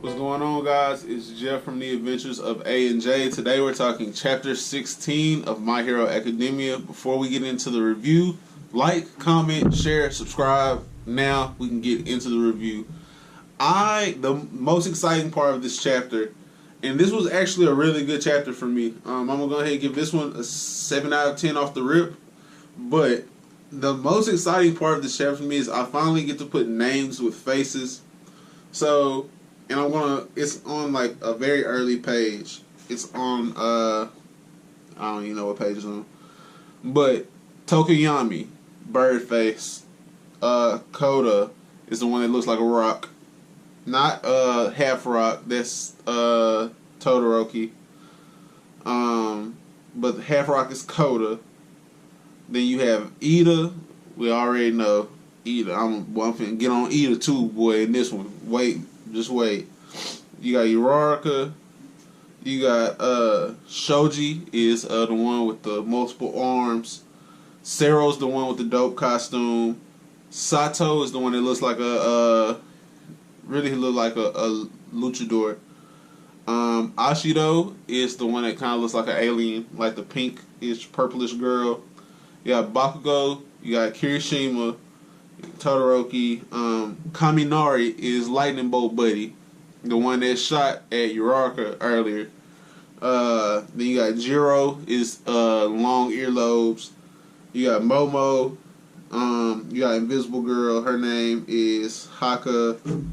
What's going on, guys? It's Jeff from The Adventures of A and J. Today we're talking Chapter 16 of My Hero Academia. Before we get into the review, like, comment, share, subscribe. Now we can get into the review. The most exciting part of this chapter, and this was actually a really good chapter for me. I'm going to go ahead and give this one a 7 out of 10 off the rip. But the most exciting part of this chapter for me is I finally get to put names with faces. So... and it's on like a very early page. It's on, I don't even know what page it's on. But Tokoyami, Birdface, Koda is the one that looks like a rock. Not half rock, that's Todoroki. But half rock is Koda. Then you have Ida, we already know. Ida, I'm finna get on Ida too, boy, in this one. Just wait. You got Uraraka. You got Shoji is the one with the multiple arms. Sero's the one with the dope costume. Sato is the one that looks like really look like a luchador. Ashido is the one that kind of looks like an alien, like the pinkish, purplish girl. You got Bakugo. You got Kirishima. Todoroki. Kaminari is Lightning Bolt Buddy, the one that shot at Uraraka earlier. Then you got Jiro is long earlobes. You got Momo. You got Invisible Girl. Her name is Hakakure.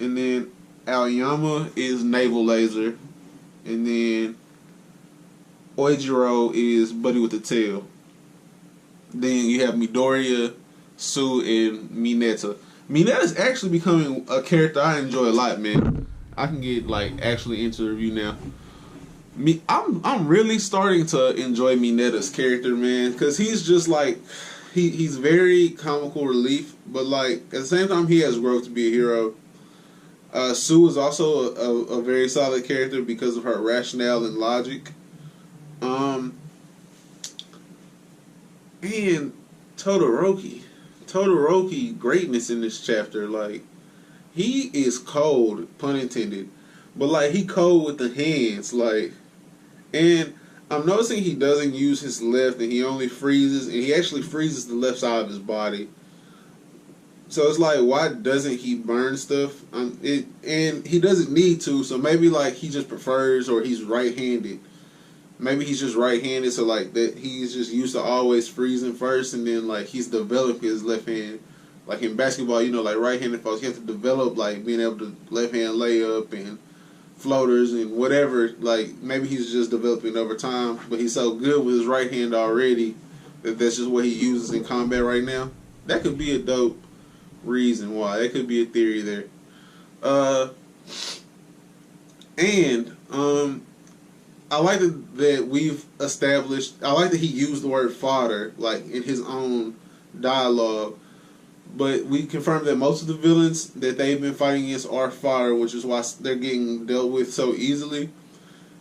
And then Aoyama is Naval Laser. And then Oijiro is Buddy with the Tail. Then you have Midoriya, Sue, and Mineta. Mineta's actually becoming a character I enjoy a lot, man. I can get actually into the review now. I'm really starting to enjoy Mineta's character, man, because he's just he's very comical relief, but at the same time he has growth to be a hero. Sue is also a very solid character because of her rationale and logic. And Todoroki, greatness in this chapter. He is cold, pun intended, but he cold with the hands. And I'm noticing he doesn't use his left, and he only freezes, and he actually freezes the left side of his body. So it's why doesn't he burn stuff? And he doesn't need to. So maybe he just prefers, or he's right-handed. Maybe he's just right-handed, so that he's just used to always freezing first, and then he's developing his left hand. In basketball, right-handed folks, you have to develop being able to left-hand layup and floaters and whatever. Maybe he's just developing over time, but he's so good with his right hand already that's just what he uses in combat right now. That could be a dope reason why. That could be a theory there. I like that we've established. I like that he used the word fodder, in his own dialogue. But we confirmed that most of the villains that they've been fighting against are fodder, which is why they're getting dealt with so easily.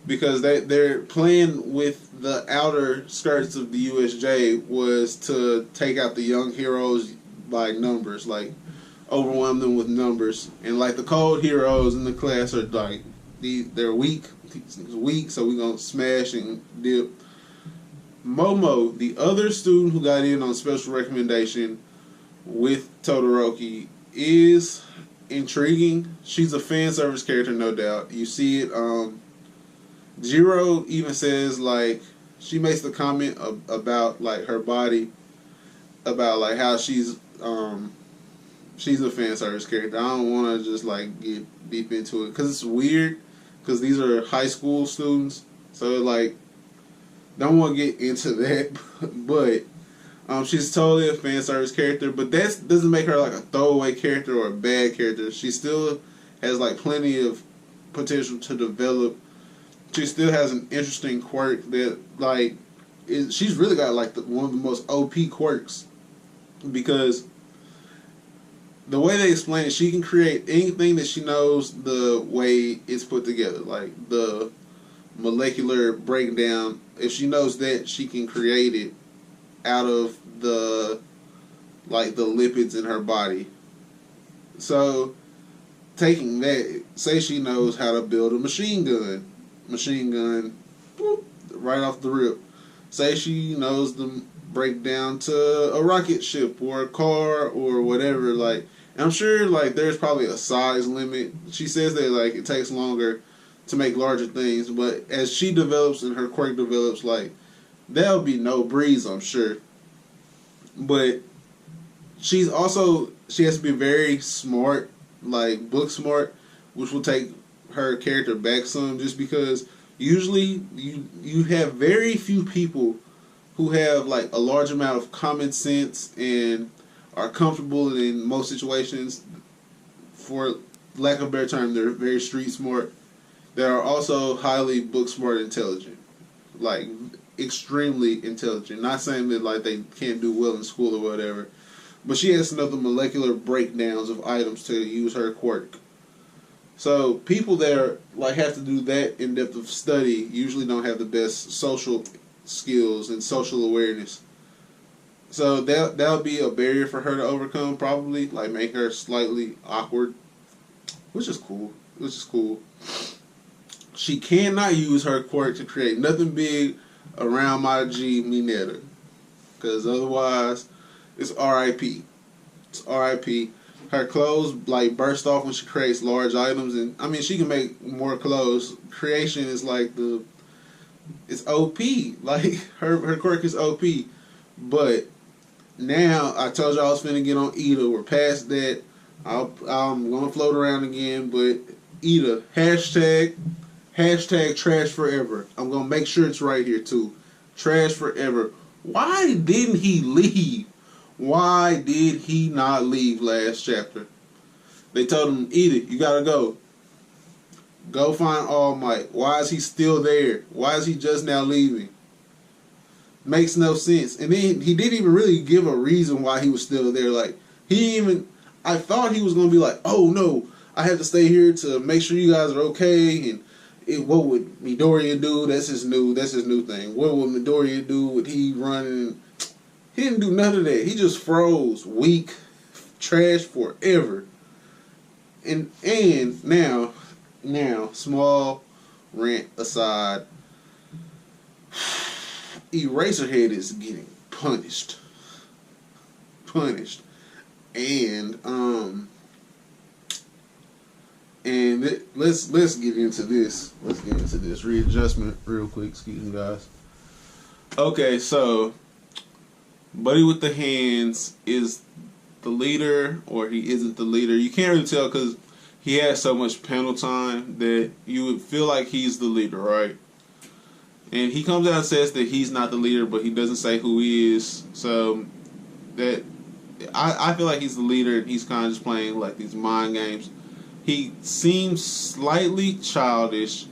Because their plan with the outer skirts of the USJ was to take out the young heroes by numbers, overwhelm them with numbers. And the cold heroes in the class are they're weak. He's weak, so we're going to smash and dip. Momo, the other student who got in on special recommendation with Todoroki, is intriguing. She's a fan service character, no doubt. You see it. Jiro even says, she makes the comment about, her body, about, how she's a fan service character. I don't want to just, get deep into it, because it's weird. Because these are high school students, so don't want to get into that. But she's totally a fan service character. But that doesn't make her a throwaway character or a bad character. She still has plenty of potential to develop. She still has an interesting quirk that she's really got one of the most OP quirks, because the way they explain it, she can create anything that she knows the way it's put together. The molecular breakdown, if she knows that, she can create it out of the lipids in her body. So taking that, say she knows how to build a machine gun, boop, right off the rip. Say she knows the breakdown to a rocket ship or a car or whatever. Like, I'm sure like there's probably a size limit. She says that like it takes longer to make larger things, but as she develops and her quirk develops, like that'll be no breeze, I'm sure. But she has to be very smart, like book smart, which will take her character back some, just because usually you have very few people who have like a large amount of common sense and are comfortable in most situations. For lack of a better term, they're very street smart. They are also highly book smart and intelligent, like extremely intelligent. Not saying that like they can't do well in school or whatever, but she has to know the molecular breakdowns of items to use her quirk. So people that are, like have to do that in depth of study usually don't have the best social skills and social awareness. So that'll be a barrier for her to overcome, probably like make her slightly awkward, which is cool. She cannot use her quirk to create nothing big around my G Mineta, because otherwise it's R.I.P. It's R.I.P. Her clothes like burst off when she creates large items, and I mean she can make more clothes. Creation is like it's OP. Like her quirk is OP. But now I told you I was finna get on Ida. We're past that. I'm gonna float around again, but Ida hashtag trash forever. I'm gonna make sure it's right here too. Trash forever. Why didn't he leave? Why did he not leave last chapter? They told him, Ida, you gotta go. Go find All Might. Why is he still there? Why is he just now leaving? Makes no sense. And then he didn't even really give a reason why he was still there. Like, I thought he was gonna be like, oh no, I have to stay here to make sure you guys are okay. And what would Midoriya do? That's his new thing. What would Midoriya do? Would he run? He didn't do none of that. He just froze, weak, trash forever. And now, small rant aside, Eraserhead is getting punished. And let's get into this. Readjustment real quick. Excuse me, guys. Okay, so Buddy with the Hands is the leader, or he isn't the leader. You can't really tell because he has so much panel time that you would feel like he's the leader, right? And he comes out and says that he's not the leader, but he doesn't say who he is. So that I feel like he's the leader, and he's kind of just playing like these mind games. He seems slightly childish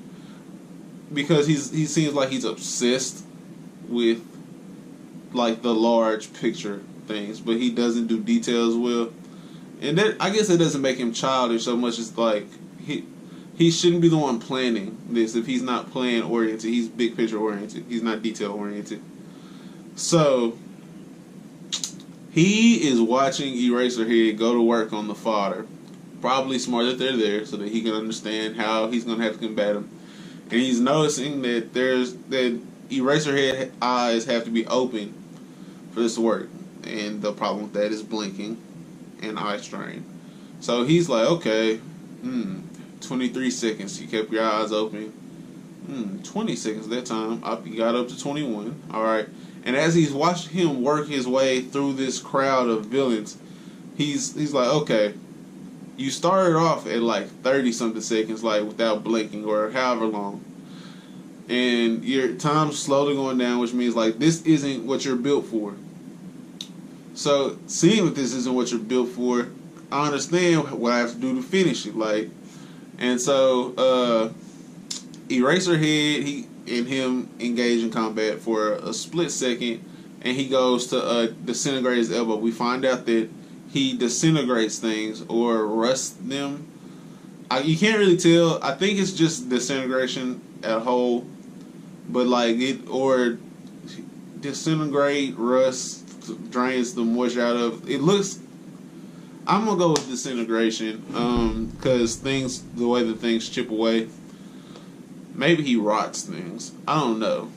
because he seems like he's obsessed with like the large picture things, but he doesn't do details well. And that, I guess, that doesn't make him childish so much as like he shouldn't be the one planning this if he's not plan oriented. He's big picture oriented. He's not detail oriented. So he is watching Eraserhead go to work on the fodder. Probably smart that they're there so that he can understand how he's going to have to combat him. And he's noticing that that Eraserhead eyes have to be open for this to work. And the problem with that is blinking and eye strain. So he's like, okay, 23 seconds. You kept your eyes open. 20 seconds that time. You got up to 21. All right. And as he's watching him work his way through this crowd of villains, he's like, okay, you started off at like 30-something seconds, like without blinking or however long. And your time's slowly going down, which means like this isn't what you're built for. So seeing that this isn't what you're built for, I understand what I have to do to finish it. Like, and so Eraserhead, he and him engage in combat for a split second, and he goes to disintegrate his elbow. We find out that he disintegrates things or rusts them. You can't really tell. I think it's just disintegration at a whole, but like it or disintegrate, rust, drains the moisture out of. It looks. I'm gonna go with disintegration. Because things, the way that things chip away, maybe he rots things. I don't know.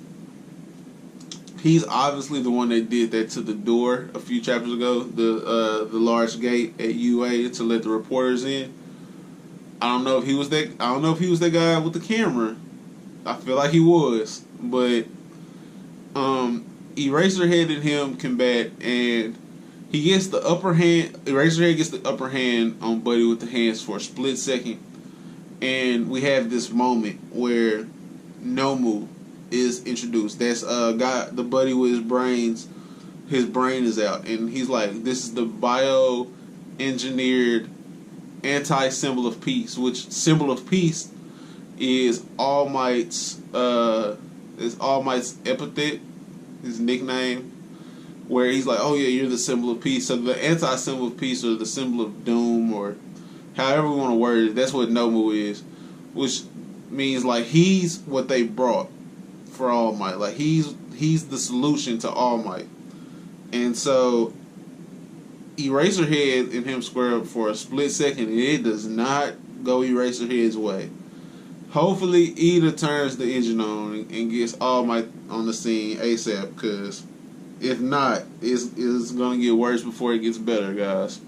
He's obviously the one that did that to the door a few chapters ago, the large gate at UA to let the reporters in. I don't know if he was that. I don't know if he was that guy with the camera. I feel like he was, but Eraserhead and him combat, and he gets the upper hand. Eraserhead gets the upper hand on Buddy with the hands for a split second, and we have this moment where Nomu is introduced. That's guy, the buddy with his brains. His brain is out, and he's like, "This is the bio-engineered anti-symbol of peace." Which symbol of peace is All Might's epithet, his nickname, where he's like, "Oh yeah, you're the symbol of peace." So the anti-symbol of peace, or the symbol of doom, or however we want to word it, that's what Nomu is, which means like he's what they brought for All Might. Like he's the solution to All Might. And so Eraserhead and him square up for a split second, and it does not go Eraserhead's way. Hopefully Ida turns the engine on and gets All Might on the scene ASAP, because if not, it's going to get worse before it gets better, guys.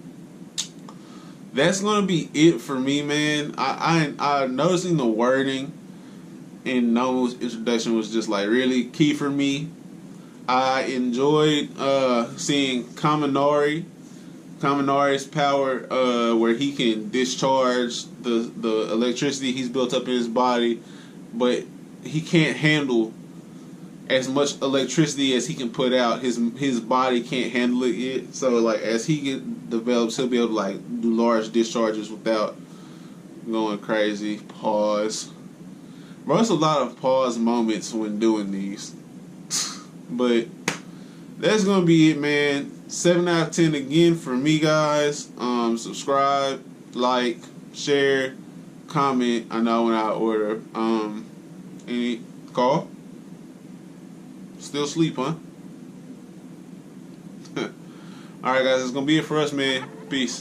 That's going to be it for me, man. I noticing the wording in Nomu's introduction was just like really key for me. I enjoyed seeing Kaminari's power, where he can discharge the electricity he's built up in his body, but he can't handle as much electricity as he can put out. His body can't handle it yet. So like as he develops, he'll be able to like do large discharges without going crazy. Pause. Bro, there's a lot of pause moments when doing these. But that's gonna be it, man. 7 out of 10 again for me, guys. Subscribe, like, share, comment. I know I went out of order. Any call? Still sleep, huh? Alright, guys, that's gonna be it for us, man. Peace.